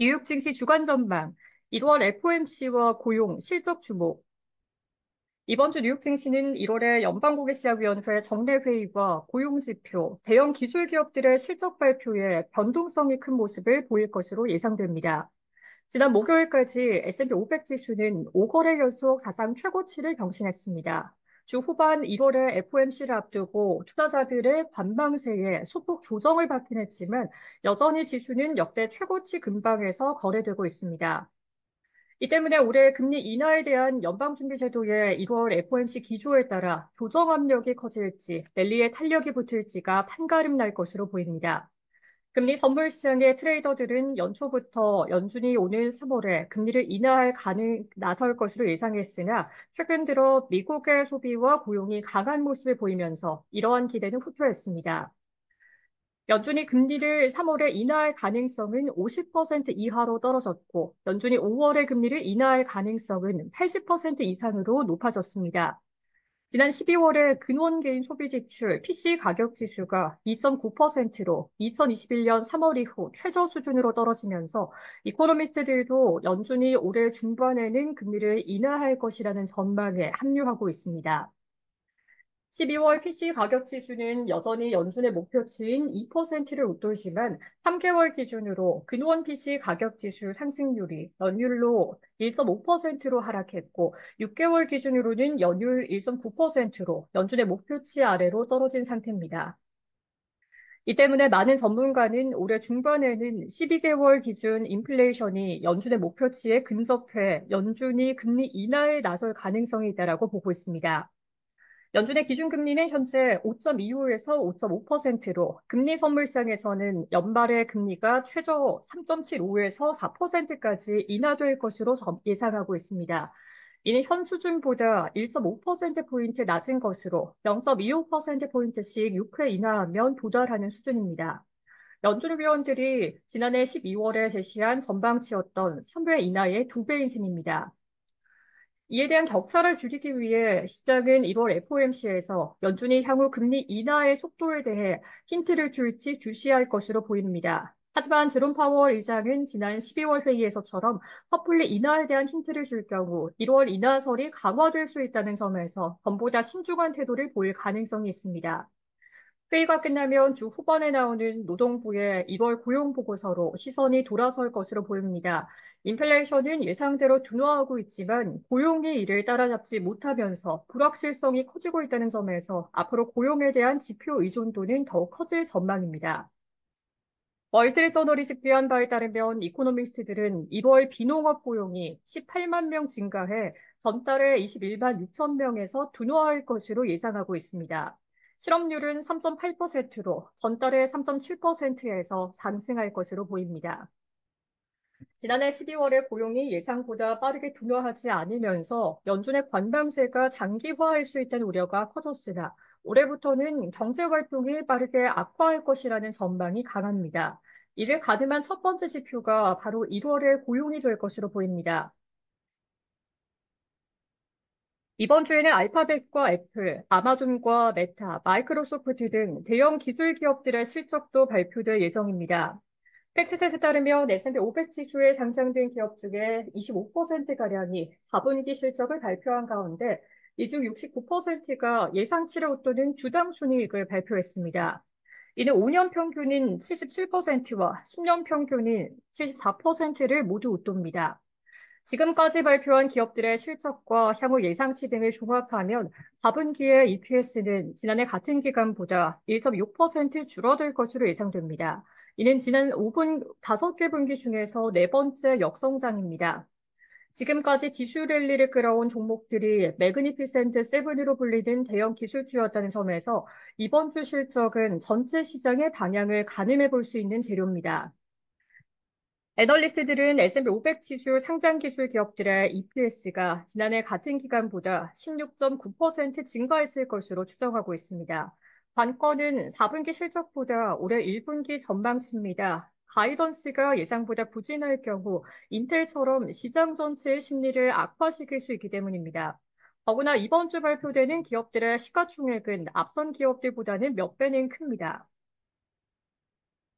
뉴욕 증시 주간 전망, 1월 FOMC와 고용, 실적 주목. 이번 주 뉴욕 증시는 1월에 연방고객시장위원회 정례 회의와 고용 지표, 대형 기술 기업들의 실적 발표에 변동성이 큰 모습을 보일 것으로 예상됩니다. 지난 목요일까지 S&P 500 지수는 5거래 연속 사상 최고치를 경신했습니다. 주 후반 1월에 FOMC를 앞두고 투자자들의 관망세에 소폭 조정을 받긴 했지만 여전히 지수는 역대 최고치 근방에서 거래되고 있습니다. 이 때문에 올해 금리 인하에 대한 연방준비제도의 1월 FOMC 기조에 따라 조정 압력이 커질지 랠리에 탄력이 붙을지가 판가름 날 것으로 보입니다. 금리 선물 시장의 트레이더들은 연초부터 연준이 오는 3월에 금리를 나설 것으로 예상했으나 최근 들어 미국의 소비와 고용이 강한 모습을 보이면서 이러한 기대는 후퇴했습니다. 연준이 금리를 3월에 인하할 가능성은 50% 이하로 떨어졌고, 연준이 5월에 금리를 인하할 가능성은 80% 이상으로 높아졌습니다. 지난 12월에 근원 개인 소비 지출 PC 가격 지수가 2.9%로 2021년 3월 이후 최저 수준으로 떨어지면서 이코노미스트들도 연준이 올해 중반에는 금리를 인하할 것이라는 전망에 합류하고 있습니다. 12월 PC 가격 지수는 여전히 연준의 목표치인 2%를 웃돌지만 3개월 기준으로 근원 PC 가격 지수 상승률이 연율로 1.5%로 하락했고 6개월 기준으로는 연율 1.9%로 연준의 목표치 아래로 떨어진 상태입니다. 이 때문에 많은 전문가는 올해 중반에는 12개월 기준 인플레이션이 연준의 목표치에 근접해 연준이 금리 인하에 나설 가능성이 있다고 보고 있습니다. 연준의 기준금리는 현재 5.25에서 5.5%로 금리 선물상에서는 연말의 금리가 최저 3.75에서 4%까지 인하될 것으로 예상하고 있습니다. 이는 현 수준보다 1.5%포인트 낮은 것으로 0.25%포인트씩 6회 인하하면 도달하는 수준입니다. 연준 위원들이 지난해 12월에 제시한 전방치였던 3회 인하의 2배인 셈입니다. 이에 대한 격차를 줄이기 위해 시장은 1월 FOMC에서 연준이 향후 금리 인하의 속도에 대해 힌트를 줄지 주시할 것으로 보입니다. 하지만 제롬 파월 의장은 지난 12월 회의에서처럼 섣불리 인하에 대한 힌트를 줄 경우 1월 인하설이 강화될 수 있다는 점에서 전보다 신중한 태도를 보일 가능성이 있습니다. 회의가 끝나면 주 후반에 나오는 노동부의 1월 고용 보고서로 시선이 돌아설 것으로 보입니다. 인플레이션은 예상대로 둔화하고 있지만 고용이 이를 따라잡지 못하면서 불확실성이 커지고 있다는 점에서 앞으로 고용에 대한 지표 의존도는 더욱 커질 전망입니다. 월스트리트저널이 집계한 바에 따르면 이코노미스트들은 1월 비농업 고용이 18만 명 증가해 전달에 21만 6천 명에서 둔화할 것으로 예상하고 있습니다. 실업률은 3.8%로 전달에 3.7%에서 상승할 것으로 보입니다. 지난해 12월에 고용이 예상보다 빠르게 둔화하지 않으면서 연준의 관망세가 장기화할 수 있다는 우려가 커졌으나 올해부터는 경제 활동이 빠르게 악화할 것이라는 전망이 강합니다. 이를 가늠한 첫 번째 지표가 바로 1월의 고용이 될 것으로 보입니다. 이번 주에는 알파벳과 애플, 아마존과 메타, 마이크로소프트 등 대형 기술 기업들의 실적도 발표될 예정입니다. 팩트셋에 따르면 S&P 500 지수에 상장된 기업 중에 25%가량이 4분기 실적을 발표한 가운데 이 중 69%가 예상치를 웃도는 주당 순이익을 발표했습니다. 이는 5년 평균인 77%와 10년 평균인 74%를 모두 웃돕니다. 지금까지 발표한 기업들의 실적과 향후 예상치 등을 종합하면 4분기의 EPS는 지난해 같은 기간보다 1.6% 줄어들 것으로 예상됩니다. 이는 지난 5개 분기 중에서 네 번째 역성장입니다. 지금까지 지수 랠리를 끌어온 종목들이 매그니피센트 세븐으로 불리는 대형 기술주였다는 점에서 이번 주 실적은 전체 시장의 방향을 가늠해 볼 수 있는 재료입니다. 애널리스트들은 S&P 500 지수 상장 기술 기업들의 EPS가 지난해 같은 기간보다 16.9% 증가했을 것으로 추정하고 있습니다. 관건은 4분기 실적보다 올해 1분기 전망치입니다. 가이던스가 예상보다 부진할 경우 인텔처럼 시장 전체의 심리를 악화시킬 수 있기 때문입니다. 더구나 이번 주 발표되는 기업들의 시가총액은 앞선 기업들보다는 몇 배는 큽니다.